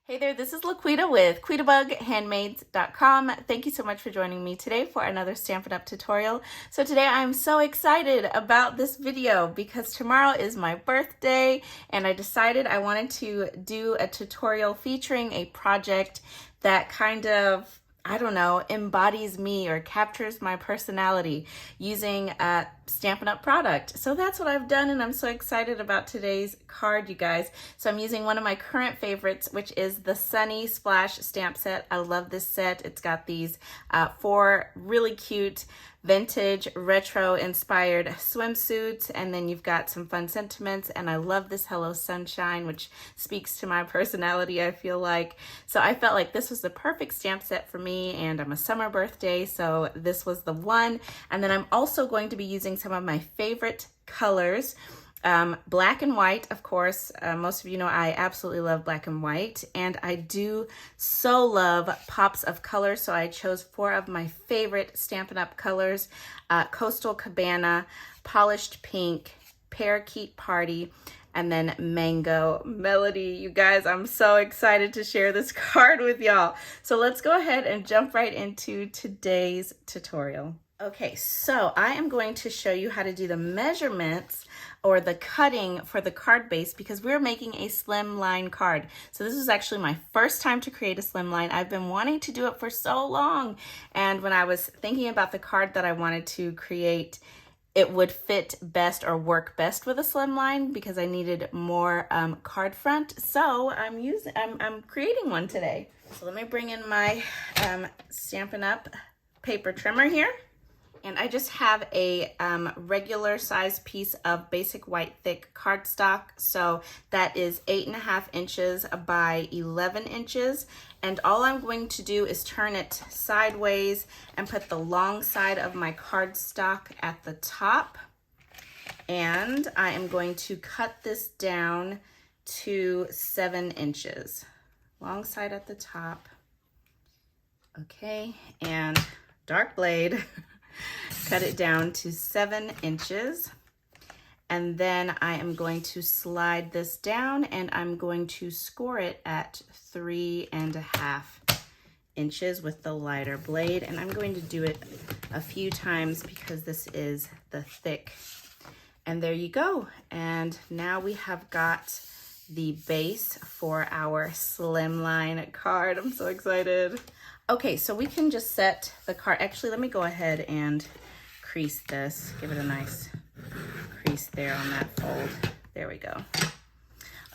Hey there, this is LaQuita with QuitaBugHandmaids.com. Thank you so much for joining me today for another Stampin' Up! Tutorial. So today I'm so excited about this video because tomorrow is my birthday and I decided I wanted to do a tutorial featuring a project that kind of, I don't know, embodies me or captures my personality using a Stampin' Up! Product. So that's what I've done and I'm so excited about today's card, you guys. So I'm using one of my current favorites, which is the Sunny Splash stamp set. I love this set. It's got these 4 really cute vintage retro inspired swimsuits, and then you've got some fun sentiments, and I love this Hello Sunshine, which speaks to my personality, I feel like. So I felt like this was the perfect stamp set for me, and I'm a summer birthday, so this was the one. And then I'm also going to be using some of my favorite colors. Black and white, of course. Most of you know I absolutely love black and white, and I do so love pops of color, so I chose 4 of my favorite Stampin' Up! Colors. Coastal Cabana, Polished Pink, Parakeet Party, and then Mango Melody. You guys, I'm so excited to share this card with y'all. So let's go ahead and jump right into today's tutorial. Okay, so I am going to show you how to do the measurements or the cutting for the card base because we're making a slimline card. So this is actually my first time to create a slimline. I've been wanting to do it for so long. And when I was thinking about the card that I wanted to create, it would fit best or work best with a slimline because I needed more card front. So I'm creating one today. So let me bring in my Stampin' Up! Paper trimmer here. And I just have a regular size piece of basic white thick cardstock. So that is 8.5 inches by 11 inches. And all I'm going to do is turn it sideways and put the long side of my cardstock at the top. And I am going to cut this down to 7 inches. Long side at the top. Okay, and dark blade. Cut it down to 7 inches. And then I am going to slide this down and I'm going to score it at 3.5 inches with the lighter blade. And I'm going to do it a few times because this is the thick. And there you go. And now we have got the base for our slimline card. I'm so excited. Okay, so we can just set the card. Actually, let me go ahead and crease this. Give it a nice crease there on that fold. There we go.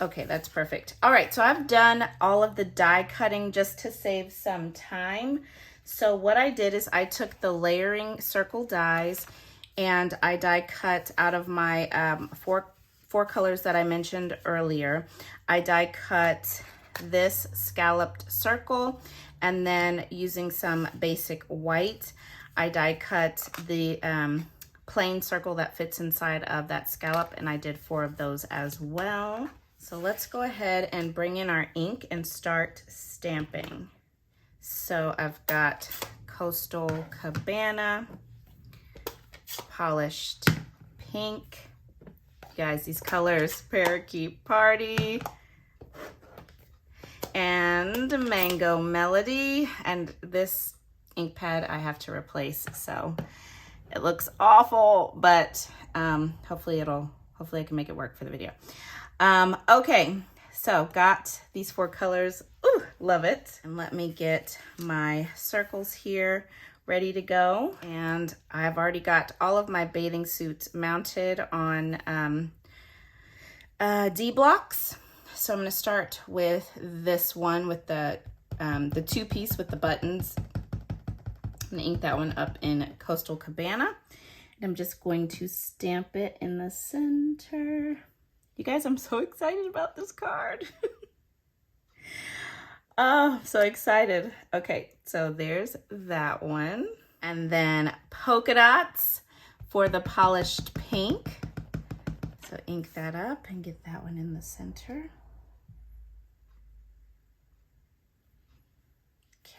Okay, that's perfect. All right, so I've done all of the die cutting just to save some time. So what I did is I took the layering circle dies and I die cut out of my four colors that I mentioned earlier. I die cut this scalloped circle, and then using some basic white, I die cut the plain circle that fits inside of that scallop, and I did 4 of those as well. So let's go ahead and bring in our ink and start stamping. So I've got Coastal Cabana, Polished Pink. You guys, these colors, Parakeet Party, and Mango Melody. And this ink pad I have to replace, so it looks awful, but hopefully I can make it work for the video. Okay, so got these 4 colors. Ooh, love it. And let me get my circles here ready to go. And I've already got all of my bathing suits mounted on D blocks. So I'm going to start with this one with the 2-piece with the buttons. I'm going to ink that one up in Coastal Cabana. And I'm just going to stamp it in the center. You guys, I'm so excited about this card. Oh, I'm so excited. Okay, so there's that one. And then polka dots for the Polished Pink. So ink that up and get that one in the center.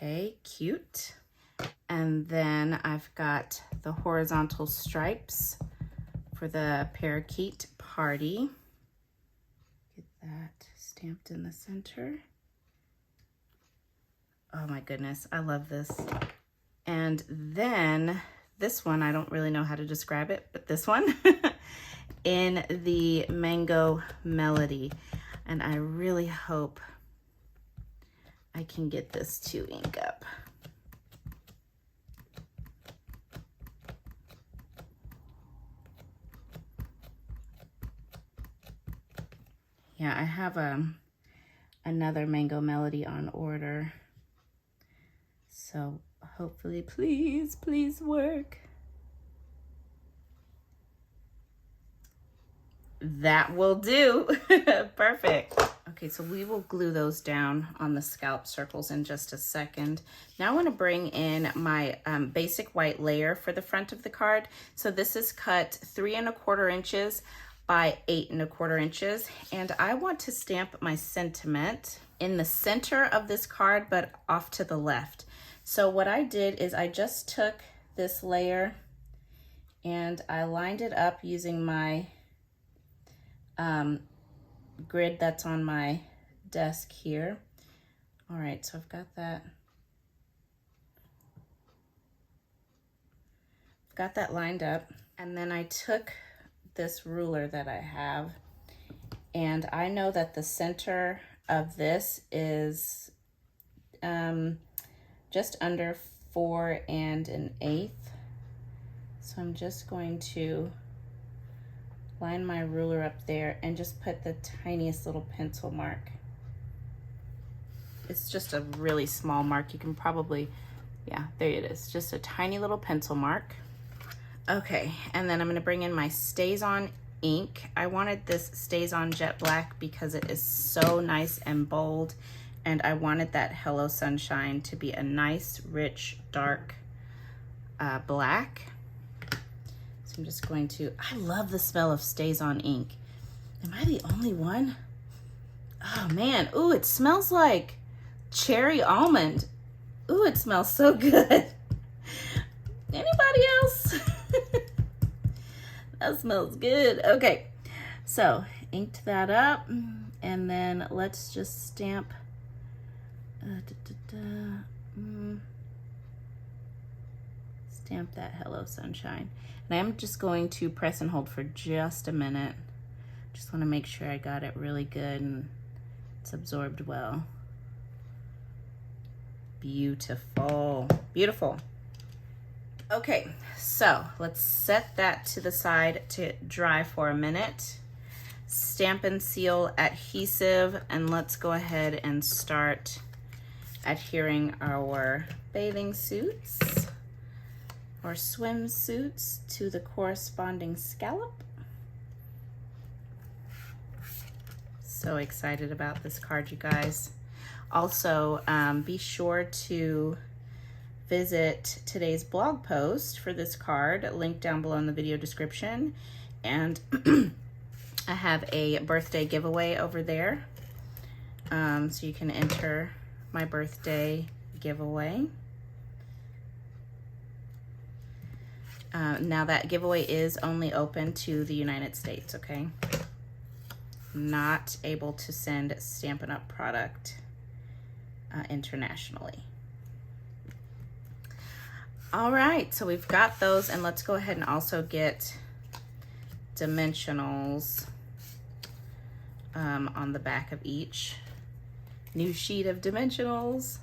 Okay, cute. And then I've got the horizontal stripes for the Parakeet Party. Get that stamped in the center. Oh my goodness, I love this. And then this one, I don't really know how to describe it, but this one in the Mango Melody. And I really hope I can get this to ink up. Yeah, I have another Mango Melody on order. So hopefully, please, please work. That will do. Perfect. Okay, so we will glue those down on the scallop circles in just a second. Now I want to bring in my basic white layer for the front of the card. So this is cut 3 1/4 inches by 8 1/4 inches. And I want to stamp my sentiment in the center of this card, but off to the left. So what I did is I just took this layer and I lined it up using my grid that's on my desk here. All right, so I've got that. Got that lined up. And then I took this ruler that I have, and I know that the center of this is just under 4 1/8. So I'm just going to line my ruler up there and just put the tiniest little pencil mark. It's just a really small mark. You can probably, yeah, there it is. Just a tiny little pencil mark. Okay, and then I'm gonna bring in my Stays On ink. I wanted this Stays On Jet Black because it is so nice and bold, and I wanted that Hello Sunshine to be a nice, rich, dark black. So I'm just going to, I love the smell of Stays On ink. Am I the only one? Oh man, ooh, it smells like cherry almond. Ooh, it smells so good. Anybody else? That smells good. Okay, so inked that up, and then let's just stamp. Stamp that Hello Sunshine. And I'm just going to press and hold for just a minute. Just want to make sure I got it really good and it's absorbed well. Beautiful, beautiful. Okay, so let's set that to the side to dry for a minute. Stampin' Seal adhesive, and let's go ahead and start adhering our bathing suits or swimsuits to the corresponding scallop. So excited about this card, you guys. Also, be sure to visit today's blog post for this card, linked down below in the video description. And I have a birthday giveaway over there. So you can enter my birthday giveaway. Now that giveaway is only open to the United States, okay? Not able to send Stampin' Up! Product internationally. All right, so we've got those, and let's go ahead and also get dimensionals on the back of each new sheet of dimensionals.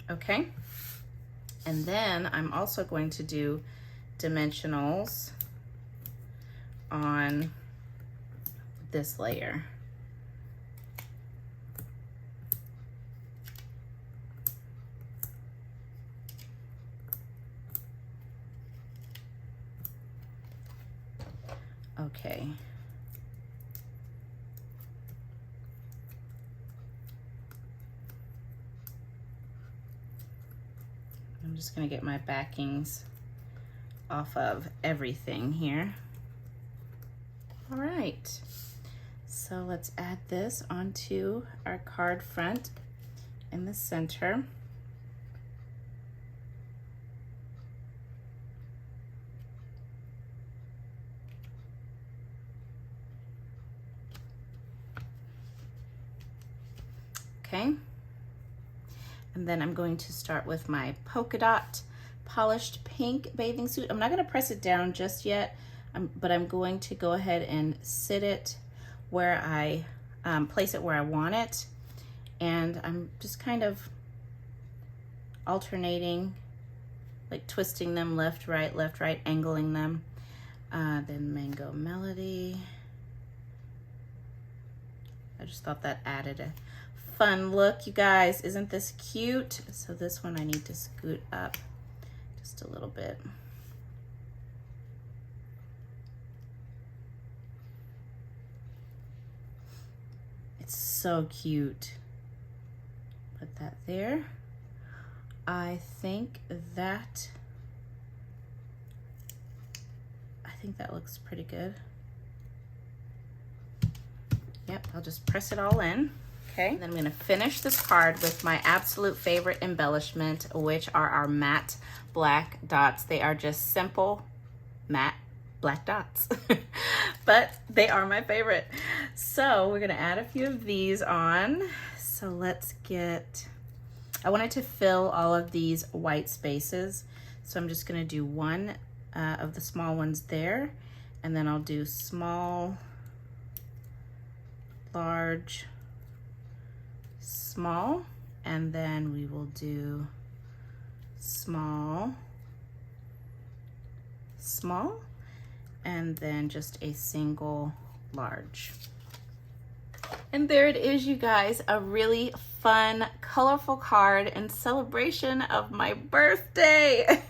Okay, and then I'm also going to do dimensionals on this layer. Okay. I'm just going to get my backings off of everything here. All right, so let's add this onto our card front in the center. Okay. And then I'm going to start with my polka dot polished pink bathing suit. I'm not going to press it down just yet, but I'm going to go ahead and sit it where I place it where I want it. And I'm just kind of alternating, like twisting them left, right, angling them. Then Mango Melody. I just thought that added a fun look, you guys. Isn't this cute? So this one I need to scoot up just a little bit. It's so cute. Put that there. I think that looks pretty good. Yep, I'll just press it all in. Okay, and then I'm gonna finish this card with my absolute favorite embellishment, which are our matte black dots. They are just simple matte black dots, but they are my favorite. So we're gonna add a few of these on. So let's get, I wanted to fill all of these white spaces. So I'm just gonna do one of the small ones there, and then I'll do small, large, small, and then we will do small, small, and then just a single large. And there it is, you guys, a really fun, colorful card in celebration of my birthday.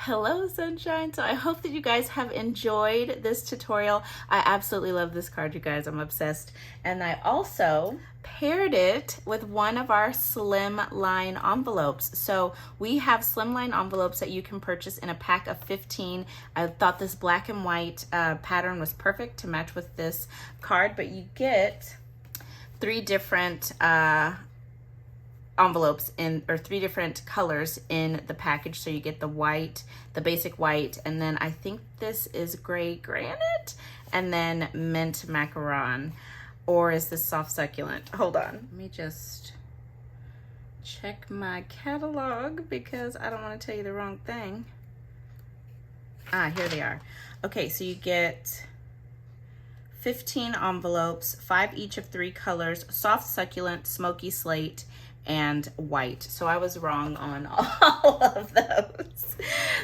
Hello, sunshine. So I hope that you guys have enjoyed this tutorial. I absolutely love this card, you guys. I'm obsessed. And I also paired it with one of our Slimline envelopes. So we have Slimline envelopes that you can purchase in a pack of 15. I thought this black and white pattern was perfect to match with this card, but you get 3 different envelopes in, or 3 different colors in the package. So you get the white, the basic white, and then I think this is gray granite, and then mint macaron, or is this soft succulent? Hold on, let me just check my catalog because I don't want to tell you the wrong thing. Ah, here they are. Okay, so you get 15 envelopes, 5 each of 3 colors: soft succulent, smoky slate, and white. So I was wrong on all of those.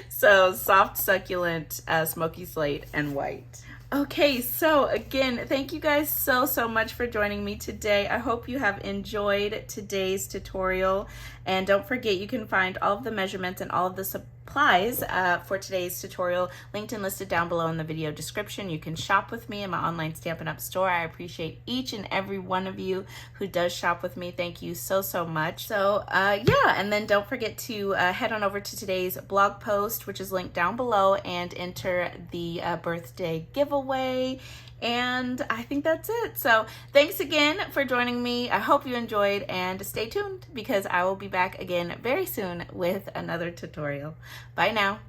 So soft succulent, smoky slate, and white. Okay, so again, thank you guys so much for joining me today. I hope you have enjoyed today's tutorial, and don't forget, you can find all of the measurements and all of the supplies for today's tutorial linked and listed down below in the video description. You can shop with me in my online Stampin' Up! Store. I appreciate each and every one of you who does shop with me. Thank you so much. So yeah, and then don't forget to head on over to today's blog post, which is linked down below, and enter the birthday giveaway. And I think that's it. So thanks again for joining me. I hope you enjoyed, and stay tuned because I will be back again very soon with another tutorial. Bye now.